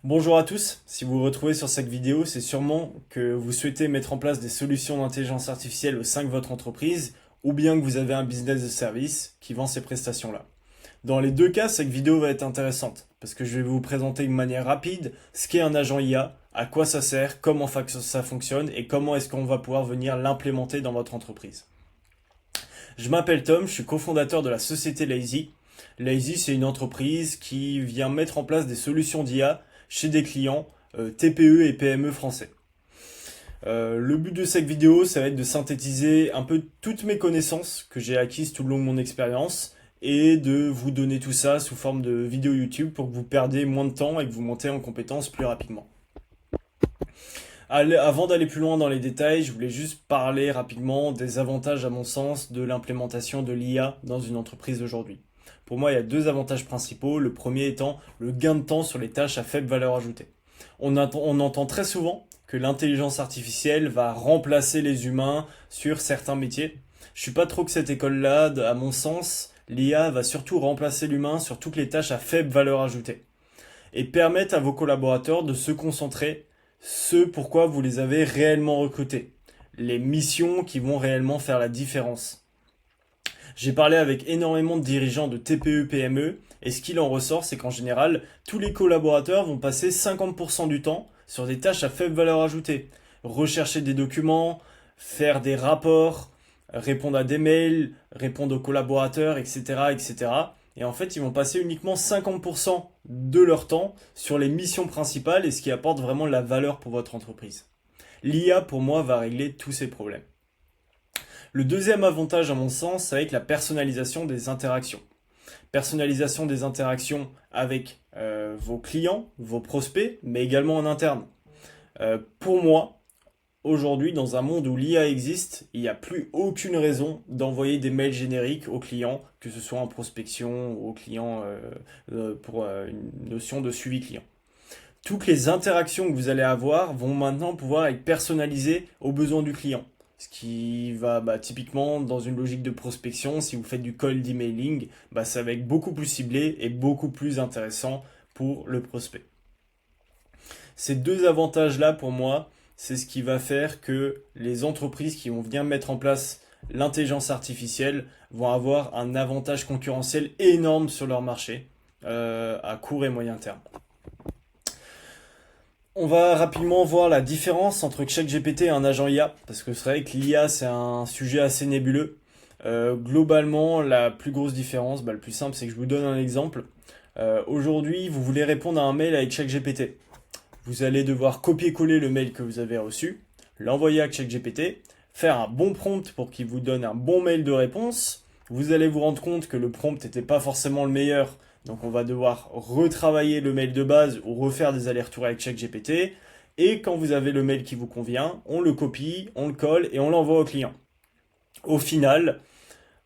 Bonjour à tous, si vous vous retrouvez sur cette vidéo, c'est sûrement que vous souhaitez mettre en place des solutions d'intelligence artificielle au sein de votre entreprise ou bien que vous avez un business de service qui vend ces prestations-là. Dans les deux cas, cette vidéo va être intéressante parce que je vais vous présenter de manière rapide ce qu'est un agent IA, à quoi ça sert, comment ça fonctionne et comment est-ce qu'on va pouvoir venir l'implémenter dans votre entreprise. Je m'appelle Tom, je suis cofondateur de la société Lazy. Lazy, c'est une entreprise qui vient mettre en place des solutions d'IA chez des clients TPE et PME français. Le but de cette vidéo, ça va être de synthétiser un peu toutes mes connaissances que j'ai acquises tout le long de mon expérience et de vous donner tout ça sous forme de vidéo YouTube pour que vous perdiez moins de temps et que vous montez en compétences plus rapidement. Avant d'aller plus loin dans les détails, je voulais juste parler rapidement des avantages à mon sens de l'implémentation de l'IA dans une entreprise d'aujourd'hui. Pour moi, il y a deux avantages principaux. Le premier étant le gain de temps sur les tâches à faible valeur ajoutée. On entend très souvent que l'intelligence artificielle va remplacer les humains sur certains métiers. Je suis pas trop que cette école-là. À mon sens, l'IA va surtout remplacer l'humain sur toutes les tâches à faible valeur ajoutée et permettre à vos collaborateurs de se concentrer ce pourquoi vous les avez réellement recrutés, les missions qui vont réellement faire la différence. J'ai parlé avec énormément de dirigeants de TPE, PME, et ce qu'il en ressort, c'est qu'en général, tous les collaborateurs vont passer 50% du temps sur des tâches à faible valeur ajoutée. Rechercher des documents, faire des rapports, répondre à des mails, répondre aux collaborateurs, etc., etc. Et en fait, ils vont passer uniquement 50% de leur temps sur les missions principales et ce qui apporte vraiment la valeur pour votre entreprise. L'IA, pour moi, va régler tous ces problèmes. Le deuxième avantage, à mon sens, ça va être la personnalisation des interactions. Personnalisation des interactions avec vos clients, vos prospects, mais également en interne. Pour moi, aujourd'hui, dans un monde où l'IA existe, il n'y a plus aucune raison d'envoyer des mails génériques aux clients, que ce soit en prospection ou aux clients pour une notion de suivi client. Toutes les interactions que vous allez avoir vont maintenant pouvoir être personnalisées aux besoins du client. Ce qui va typiquement dans une logique de prospection, si vous faites du cold emailing, ça va être beaucoup plus ciblé et beaucoup plus intéressant pour le prospect. Ces deux avantages-là, pour moi, c'est ce qui va faire que les entreprises qui vont venir mettre en place l'intelligence artificielle vont avoir un avantage concurrentiel énorme sur leur marché à court et moyen terme. On va rapidement voir la différence entre ChatGPT et un agent IA, parce que c'est vrai que l'IA c'est un sujet assez nébuleux. Globalement, la plus grosse différence, le plus simple, c'est que je vous donne un exemple. Aujourd'hui, vous voulez répondre à un mail avec ChatGPT. Vous allez devoir copier-coller le mail que vous avez reçu, l'envoyer à ChatGPT, faire un bon prompt pour qu'il vous donne un bon mail de réponse. Vous allez vous rendre compte que le prompt n'était pas forcément le meilleur, donc on va devoir retravailler le mail de base ou refaire des allers-retours avec ChatGPT. Et quand vous avez le mail qui vous convient, on le copie, on le colle et on l'envoie au client. Au final,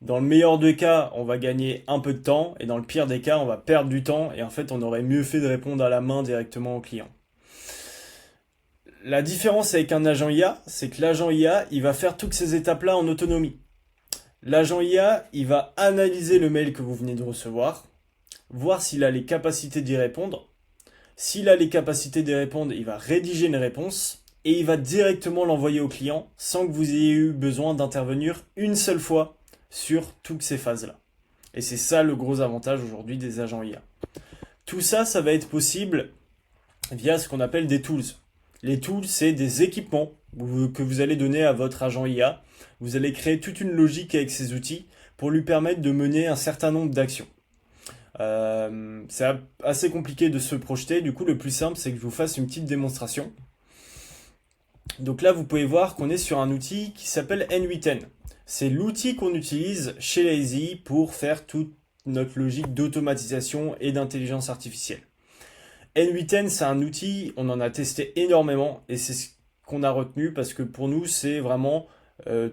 dans le meilleur des cas, on va gagner un peu de temps et dans le pire des cas, on va perdre du temps et en fait, on aurait mieux fait de répondre à la main directement au client. La différence avec un agent IA, c'est que l'agent IA, il va faire toutes ces étapes-là en autonomie. L'agent IA, il va analyser le mail que vous venez de recevoir, voir s'il a les capacités d'y répondre. S'il a les capacités d'y répondre, il va rédiger une réponse et il va directement l'envoyer au client sans que vous ayez eu besoin d'intervenir une seule fois sur toutes ces phases-là. Et c'est ça le gros avantage aujourd'hui des agents IA. Tout ça, ça va être possible via ce qu'on appelle des tools. Les tools, c'est des équipements que vous allez donner à votre agent IA. Vous allez créer toute une logique avec ces outils pour lui permettre de mener un certain nombre d'actions. C'est assez compliqué de se projeter. Du coup, le plus simple, c'est que je vous fasse une petite démonstration. Donc là, vous pouvez voir qu'on est sur un outil qui s'appelle N8N. C'est l'outil qu'on utilise chez Lazy pour faire toute notre logique d'automatisation et d'intelligence artificielle. N8N, c'est un outil, on en a testé énormément et c'est ce qu'on a retenu parce que pour nous, c'est vraiment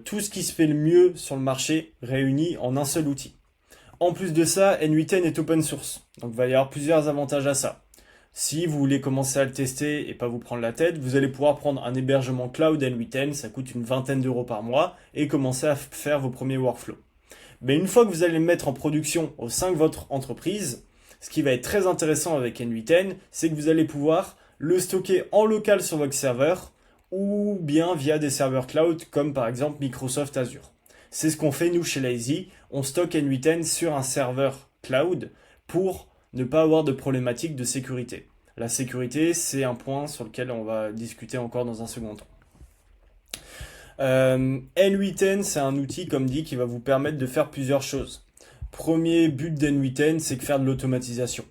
tout ce qui se fait le mieux sur le marché réuni en un seul outil. En plus de ça, N8N est open source, donc il va y avoir plusieurs avantages à ça. Si vous voulez commencer à le tester et pas vous prendre la tête, vous allez pouvoir prendre un hébergement cloud N8N, ça coûte une vingtaine d'euros par mois, et commencer à faire vos premiers workflows. Mais une fois que vous allez le mettre en production au sein de votre entreprise, Ce qui va être très intéressant avec N8N, c'est que vous allez pouvoir le stocker en local sur votre serveur ou bien via des serveurs cloud comme par exemple Microsoft Azure. C'est ce qu'on fait nous chez Lazy, on stocke N8N sur un serveur cloud pour ne pas avoir de problématique de sécurité. La sécurité, c'est un point sur lequel on va discuter encore dans un second temps. N8N, c'est un outil, comme dit, qui va vous permettre de faire plusieurs choses. Premier but d'N8N, c'est de faire de l'automatisation.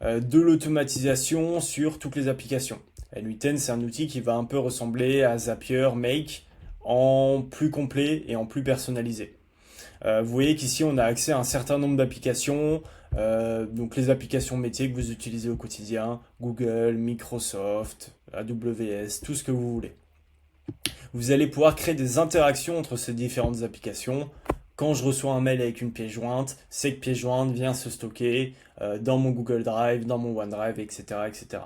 De l'automatisation sur toutes les applications. N8N, c'est un outil qui va un peu ressembler à Zapier, Make, en plus complet et en plus personnalisé. Vous voyez qu'ici, on a accès à un certain nombre d'applications, donc les applications métiers que vous utilisez au quotidien, Google, Microsoft, AWS, tout ce que vous voulez. Vous allez pouvoir créer des interactions entre ces différentes applications. Quand je reçois un mail avec une pièce jointe, cette pièce jointe vient se stocker dans mon Google Drive, dans mon OneDrive, etc., etc.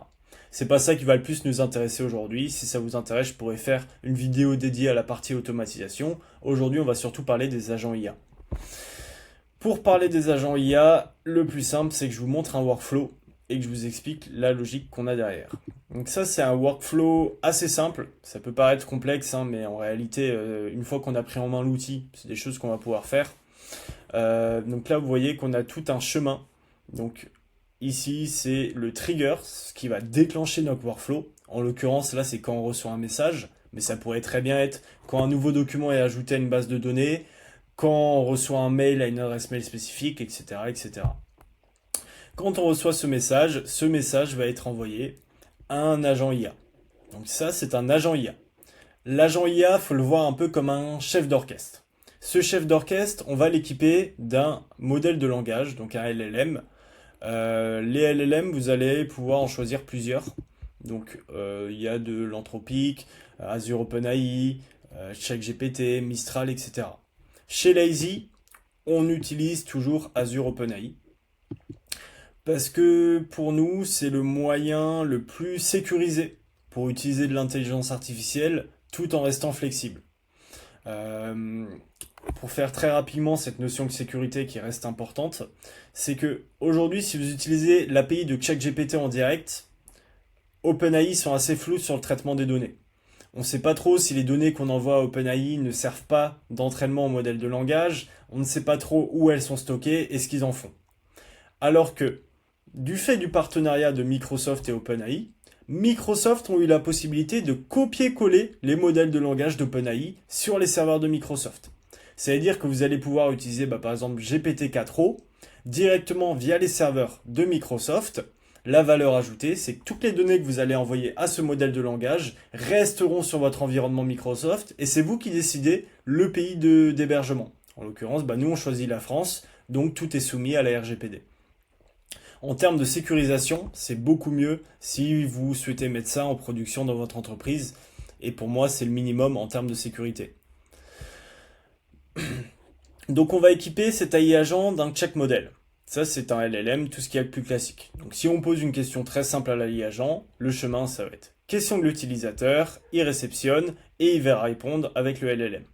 C'est pas ça qui va le plus nous intéresser aujourd'hui. Si ça vous intéresse, je pourrais faire une vidéo dédiée à la partie automatisation. Aujourd'hui, on va surtout parler des agents IA. Pour parler des agents IA, le plus simple, c'est que je vous montre un workflow et que je vous explique la logique qu'on a derrière. Donc ça, c'est un workflow assez simple. Ça peut paraître complexe, hein, mais en réalité, une fois qu'on a pris en main l'outil, c'est des choses qu'on va pouvoir faire. Donc là, vous voyez qu'on a tout un chemin. Donc ici, c'est le trigger, ce qui va déclencher notre workflow. En l'occurrence, là, c'est quand on reçoit un message, mais ça pourrait très bien être quand un nouveau document est ajouté à une base de données, quand on reçoit un mail à une adresse mail spécifique, etc., etc. Quand on reçoit ce message va être envoyé à un agent IA. Donc ça, c'est un agent IA. L'agent IA, faut le voir un peu comme un chef d'orchestre. Ce chef d'orchestre, on va l'équiper d'un modèle de langage, donc un LLM. Les LLM, vous allez pouvoir en choisir plusieurs. Donc il y a de l'Anthropic, Azure OpenAI, ChatGPT, Mistral, etc. Chez Lazy, on utilise toujours Azure OpenAI. Parce que pour nous, c'est le moyen le plus sécurisé pour utiliser de l'intelligence artificielle tout en restant flexible. Pour faire très rapidement cette notion de sécurité qui reste importante, c'est que aujourd'hui, si vous utilisez l'API de ChatGPT en direct, OpenAI sont assez flous sur le traitement des données. On ne sait pas trop si les données qu'on envoie à OpenAI ne servent pas d'entraînement au modèle de langage, on ne sait pas trop où elles sont stockées et ce qu'ils en font. Alors que, du fait du partenariat de Microsoft et OpenAI, Microsoft ont eu la possibilité de copier-coller les modèles de langage d'OpenAI sur les serveurs de Microsoft. C'est-à-dire que vous allez pouvoir utiliser par exemple GPT-4o directement via les serveurs de Microsoft. La valeur ajoutée, c'est que toutes les données que vous allez envoyer à ce modèle de langage resteront sur votre environnement Microsoft et c'est vous qui décidez le pays d'hébergement. En l'occurrence, nous on choisit la France, donc tout est soumis à la RGPD. En termes de sécurisation, c'est beaucoup mieux si vous souhaitez mettre ça en production dans votre entreprise. Et pour moi, c'est le minimum en termes de sécurité. Donc on va équiper cet AI agent d'un check model. Ça, c'est un LLM, tout ce qui est plus classique. Donc si on pose une question très simple à l'AI agent, le chemin, ça va être question de l'utilisateur, il réceptionne et il va répondre avec le LLM.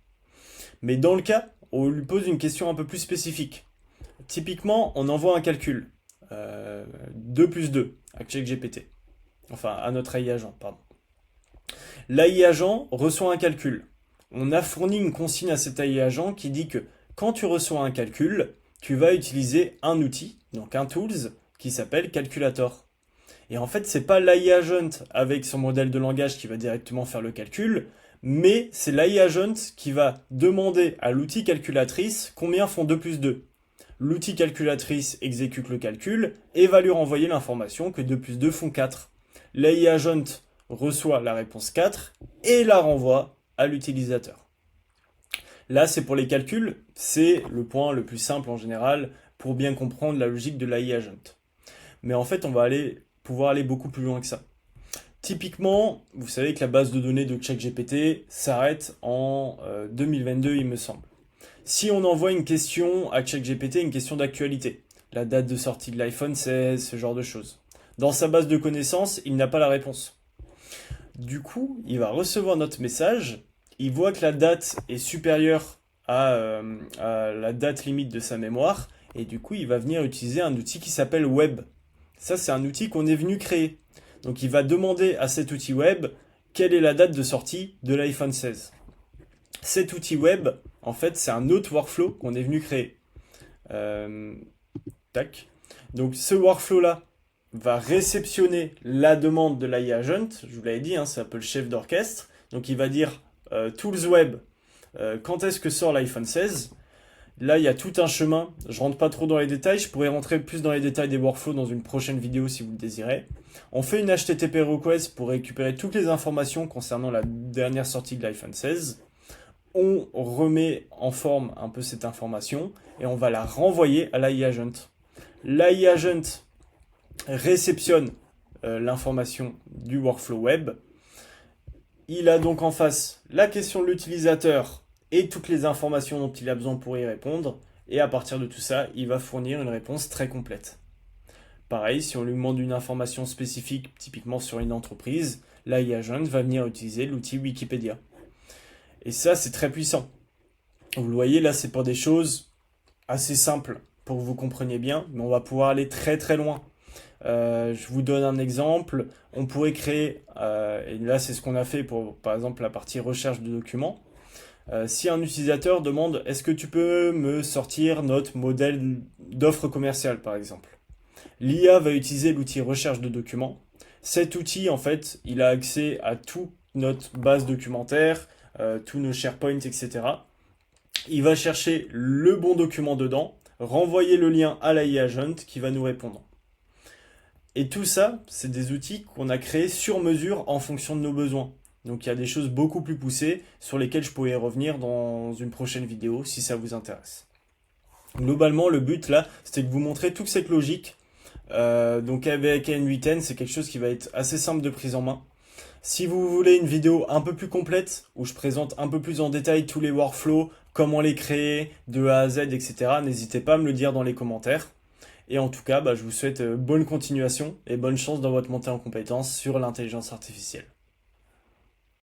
Mais dans le cas où on lui pose une question un peu plus spécifique, typiquement, on envoie un calcul. 2 plus 2 à ChatGPT. Enfin, à notre AI agent, pardon. L'AI agent reçoit un calcul. On a fourni une consigne à cet AI agent qui dit que quand tu reçois un calcul, tu vas utiliser un outil, donc un tools, qui s'appelle Calculator. Et en fait, c'est pas l'AI agent avec son modèle de langage qui va directement faire le calcul, mais c'est l'AI agent qui va demander à l'outil calculatrice combien font 2 plus 2. L'outil calculatrice exécute le calcul et va lui renvoyer l'information que 2 plus 2 font 4. L'AI agent reçoit la réponse 4 et la renvoie à l'utilisateur. Là, c'est pour les calculs, c'est le point le plus simple en général pour bien comprendre la logique de l'AI agent. Mais en fait, on va pouvoir aller beaucoup plus loin que ça. Typiquement, vous savez que la base de données de ChatGPT s'arrête en 2022, il me semble. Si on envoie une question à ChatGPT, une question d'actualité, la date de sortie de l'iPhone 16, ce genre de choses. Dans sa base de connaissances, il n'a pas la réponse. Du coup, il va recevoir notre message, il voit que la date est supérieure à la date limite de sa mémoire, Et du coup, il va venir utiliser un outil qui s'appelle Web. Ça, c'est un outil qu'on est venu créer. Donc, il va demander à cet outil Web quelle est la date de sortie de l'iPhone 16. Cet outil Web, en fait, c'est un autre workflow qu'on est venu créer. Tac. Donc, ce workflow-là va réceptionner la demande de l'AI Agent. Je vous l'avais dit, hein, c'est un peu le chef d'orchestre. Donc, il va dire Tools Web, quand est-ce que sort l'iPhone 16 ? Là, il y a tout un chemin. Je rentre pas trop dans les détails. Je pourrais rentrer plus dans les détails des workflows dans une prochaine vidéo si vous le désirez. On fait une HTTP request pour récupérer toutes les informations concernant la dernière sortie de l'iPhone 16. On remet en forme un peu cette information et on va la renvoyer à l'AI Agent. L'AI Agent réceptionne l'information du workflow web. Il a donc en face la question de l'utilisateur et toutes les informations dont il a besoin pour y répondre. Et à partir de tout ça, il va fournir une réponse très complète. Pareil, si on lui demande une information spécifique, typiquement sur une entreprise, l'AI Agent va venir utiliser l'outil Wikipédia. Et ça, c'est très puissant. Vous le voyez, là, c'est pour des choses assez simples pour que vous compreniez bien, mais on va pouvoir aller très très loin. Je vous donne un exemple. On pourrait créer, et là c'est ce qu'on a fait pour par exemple la partie recherche de documents. Si un utilisateur demande est-ce que tu peux me sortir notre modèle d'offre commerciale par exemple, l'IA va utiliser l'outil recherche de documents. Cet outil en fait il a accès à toute notre base documentaire, tous nos SharePoint, etc. Il va chercher le bon document dedans, renvoyer le lien à l'AI Agent qui va nous répondre. Et tout ça, c'est des outils qu'on a créés sur mesure en fonction de nos besoins. Donc il y a des choses beaucoup plus poussées sur lesquelles je pourrais revenir dans une prochaine vidéo si ça vous intéresse. Globalement, le but là, c'était de vous montrer toute cette logique. Donc avec N8N, c'est quelque chose qui va être assez simple de prise en main. Si vous voulez une vidéo un peu plus complète, où je présente un peu plus en détail tous les workflows, comment les créer, de A à Z, etc., n'hésitez pas à me le dire dans les commentaires. Et en tout cas, je vous souhaite bonne continuation et bonne chance dans votre montée en compétences sur l'intelligence artificielle.